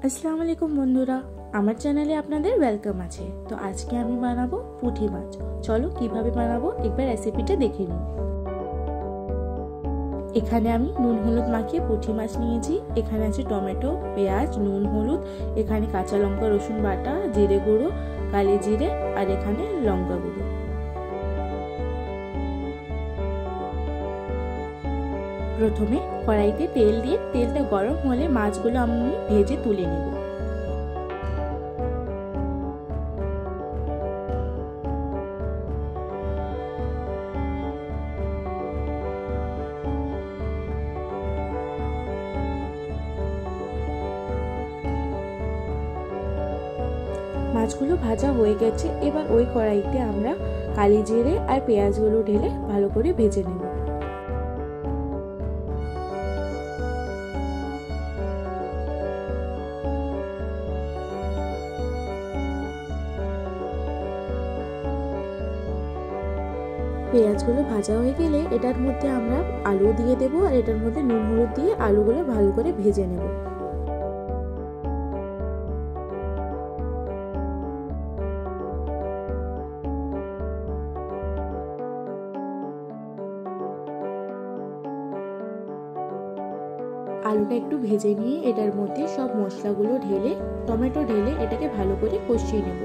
আসসালামু আলাইকুম বন্ধুরা, আমার চ্যানেলে আপনাদের ওয়েলকাম আছে। তো আজকে আমি বানাবো পুঁটি মাছ। চলো কিভাবে বানাবো একবার রেসিপিটা দেখে নিই। এখানে আমি নুন হলুদ মাখিয়ে পুঁটি মাছ নিয়েছি। এখানে আছে টমেটো, পেঁয়াজ, নুন হলুদ, এখানে কাঁচা লঙ্কা রসুন বাটা, জিরে গুঁড়ো, কালি জিরে আর এখানে লঙ্কা গুঁড়ো। প্রথমে কড়াইতে তেল দিয়ে তেলটা গরম হলে মাছগুলো আমি ভেজে তুলে নেব। মাছগুলো ভাজা হয়ে গেছে। এবার ওই কড়াইতে আমরা কালি জিরে আর পেঁয়াজগুলো ঢেলে ভালো করে ভেজে নেব। পেঁয়াজগুলো ভাজা হয়ে গেলে এটার মধ্যে আমরা আলু দিয়ে দেবো আর এটার মধ্যে নুন হলুদ দিয়ে আলুগুলো ভালো করে ভেজে নেব। আলুটা একটু ভেজে নিয়ে এটার মধ্যে সব মশলাগুলো ঢেলে টমেটো ঢেলে এটাকে ভালো করে কষিয়ে নেব।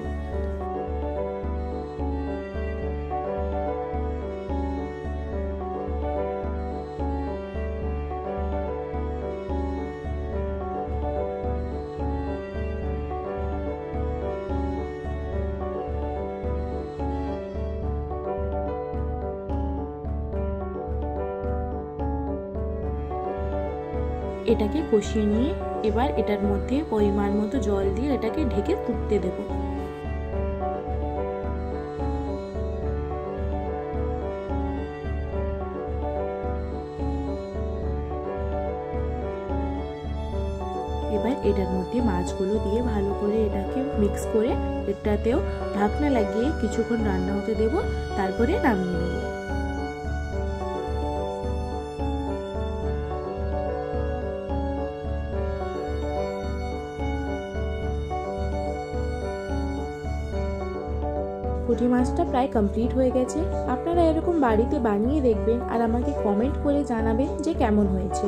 এটাকে কষিয়ে নিয়ে এবার এটার মধ্যে পরিমাণ মতো জল দিয়ে এটাকে ঢেকে ফুটতে দেব। এবার এটার মধ্যে মাছগুলো দিয়ে ভালো করে এটাকে মিক্স করে এটাতেও ঢাকনা লাগিয়ে কিছুক্ষণ রান্না হতে দেব, তারপরে নামিয়ে নেব। পুঁটি মাছটা প্রায় কমপ্লিট হয়ে গেছে। আপনারা এরকম বাড়িতে বানিয়ে দেখবেন আর আমাকে কমেন্ট করে জানাবেন যে কেমন হয়েছে।